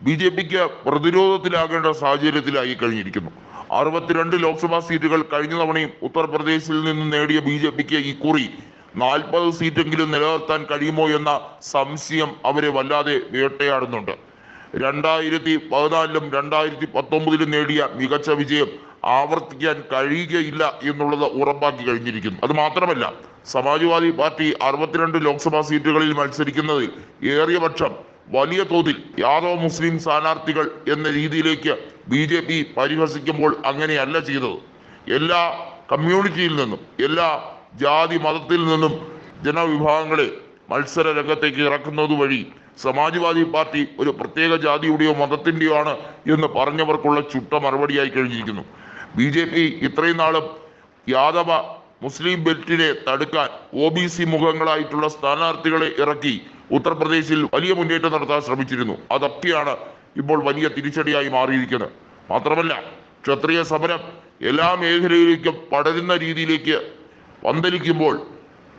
ബി.ജെ.പിക്ക് പ്രതിരോധത്തിലാകേണ്ട സാഹചര്യത്തിലായി കഴിഞ്ഞിരിക്കുന്നു. 62 ലോക്സഭാ സീറ്റുകൾ കഴിഞ്ഞ തവണയും ഉത്തർപ്രദേശിൽ നിന്ന് നേടിയ ബി.ജെ.പിക്ക് ഇക്കുറി 40 സീറ്റെങ്കിലും നിലനിർത്താൻ കഴിയുമോ എന്ന സംശയം അവരെ വല്ലാതെ വേട്ടയാടുന്നുണ്ട്. 2014-ലും 2019-ലും നേടിയ മികച്ച വിജയം ആവർത്തിക്കാൻ കഴിയുകയില്ല എന്നുള്ളത് ഉറപ്പാക്കി കഴിഞ്ഞിരിക്കുന്നു. അത് മാത്രമല്ല, സമാജ്വാദി പാർട്ടി 62 ലോക്സഭാ സീറ്റുകളിൽ മത്സരിക്കുന്നതിൽ ഏറിയ പക്ഷം വലിയ തോതിൽ യാദവ് മുസ്ലിം സ്ഥാനാർത്ഥികൾ എന്ന രീതിയിലേക്ക് ബി.ജെ.പി പരിഹസിക്കുമ്പോൾ അങ്ങനെയല്ല ചെയ്തത്. എല്ലാ കമ്മ്യൂണിറ്റിയിൽ നിന്നും, എല്ലാ ജാതി മതത്തിൽ നിന്നും ജനവിഭാഗങ്ങളെ മത്സര രംഗത്തേക്ക് ഇറക്കുന്നത് വഴി സമാജ്വാദി പാർട്ടി ഒരു പ്രത്യേക ജാതിയുടെയോ മതത്തിന്റെയോ ആണ് എന്ന് പറഞ്ഞവർക്കുള്ള ചുട്ട മറുപടിയായി കഴിഞ്ഞിരിക്കുന്നു. ബി.ജെ.പി ഇത്രയും നാളും യാദവ മുസ്ലിം ബെൽറ്റിനെ തടുക്കാൻ OBC മുഖങ്ങളായിട്ടുള്ള സ്ഥാനാർത്ഥികളെ ഇറക്കി ഉത്തർപ്രദേശിൽ വലിയ മുന്നേറ്റം നടത്താൻ ശ്രമിച്ചിരുന്നു. അതൊക്കെയാണ് ഇപ്പോൾ വലിയ തിരിച്ചടിയായി മാറിയിരിക്കുന്നത്. മാത്രമല്ല, ക്ഷത്രിയ സമരം എല്ലാ മേഖലയിലേക്കും പടരുന്ന രീതിയിലേക്ക് പന്തലിക്കുമ്പോൾ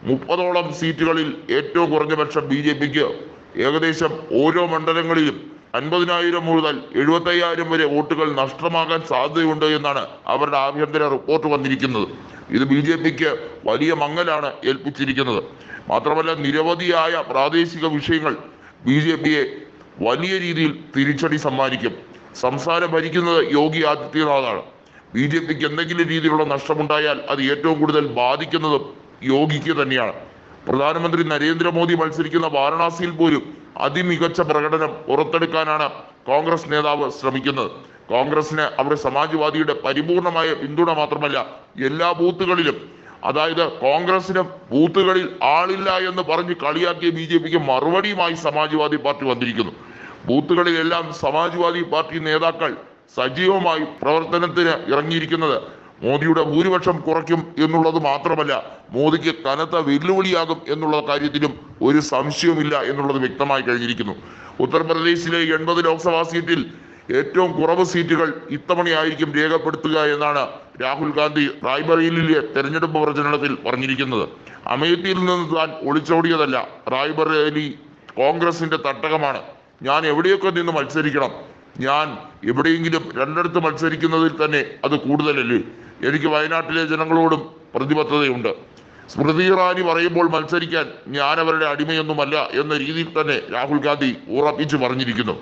30ഓളം സീറ്റുകളിൽ ഏറ്റവും കുറഞ്ഞ പക്ഷം ബി.ജെ.പിക്ക് ഏകദേശം ഓരോ മണ്ഡലങ്ങളിലും 50,000 മുതൽ 75,000 വരെ വോട്ടുകൾ നഷ്ടമാകാൻ സാധ്യതയുണ്ട് എന്നാണ് അവരുടെ ആഭ്യന്തര റിപ്പോർട്ട് വന്നിരിക്കുന്നത്. ഇത് ബി.ജെ.പിക്ക് വലിയ മങ്ങലാണ് ഏൽപ്പിച്ചിരിക്കുന്നത്. മാത്രമല്ല, നിരവധിയായ പ്രാദേശിക വിഷയങ്ങൾ ബി.ജെ.പിയെ വലിയ രീതിയിൽ തിരിച്ചടി സമ്മാനിക്കും. സംസ്ഥാനം ഭരിക്കുന്നത് യോഗി ആദിത്യനാഥാണ്. ബി.ജെ.പിക്ക് എന്തെങ്കിലും രീതിയിലുള്ള നഷ്ടമുണ്ടായാൽ അത് ഏറ്റവും കൂടുതൽ ബാധിക്കുന്നതും യോഗിക്ക് തന്നെയാണ്. പ്രധാനമന്ത്രി നരേന്ദ്രമോദി മത്സരിക്കുന്ന വാരണാസിയിൽ പോലും അതിമികച്ച പ്രകടനം പുറത്തെടുക്കാനാണ് കോൺഗ്രസ് നേതാവ് ശ്രമിക്കുന്നത്. കോൺഗ്രസിന് അവരുടെ സമാജ്വാദിയുടെ പരിപൂർണമായ പിന്തുണ മാത്രമല്ല, എല്ലാ ബൂത്തുകളിലും, അതായത് കോൺഗ്രസിന് ബൂത്തുകളിൽ ആളില്ല എന്ന് പറഞ്ഞ് കളിയാക്കിയ ബി.ജെ.പിക്ക് മറുപടിയുമായി സമാജ്വാദി പാർട്ടി വന്നിരിക്കുന്നു. ബൂത്തുകളിലെല്ലാം സമാജ്വാദി പാർട്ടി നേതാക്കൾ സജീവമായി പ്രവർത്തനത്തിന് ഇറങ്ങിയിരിക്കുന്നത് മോദിയുടെ ഭൂരിപക്ഷം കുറയ്ക്കും എന്നുള്ളത് മാത്രമല്ല, മോദിക്ക് കനത്ത വെല്ലുവിളിയാകും എന്നുള്ള കാര്യത്തിലും ഒരു സംശയവുമില്ല എന്നുള്ളത് വ്യക്തമായി കഴിഞ്ഞിരിക്കുന്നു. ഉത്തർപ്രദേശിലെ 80 ലോക്സഭാ സീറ്റിൽ ഏറ്റവും കുറവ് സീറ്റുകൾ ഇത്തവണയായിരിക്കും രേഖപ്പെടുത്തുക എന്നാണ് രാഹുൽ ഗാന്ധി റായ്ബറേലിയിലെ തെരഞ്ഞെടുപ്പ് പ്രചരണത്തിൽ പറഞ്ഞിരിക്കുന്നത്. അമേഠിയിൽ നിന്ന് താൻ ഒളിച്ചോടിയതല്ല. റായ്ബറേലി കോൺഗ്രസിന്റെ തട്ടകമാണ്. ഞാൻ എവിടെയൊക്കെ നിന്ന് മത്സരിക്കണം, ഞാൻ എവിടെയെങ്കിലും രണ്ടിടത്ത് മത്സരിക്കുന്നതിൽ തന്നെ അത് കൂടുതലല്ലേ. എനിക്ക് വയനാട്ടിലെ ജനങ്ങളോടും പ്രതിബദ്ധതയുണ്ട്. സ്മൃതി ഇറാനി പറയുമ്പോൾ മത്സരിക്കാൻ ഞാൻ അവരുടെ അടിമയൊന്നുമല്ല എന്ന രീതിയിൽ തന്നെ രാഹുൽ ഗാന്ധി ഉറപ്പിച്ചു പറഞ്ഞിരിക്കുന്നു.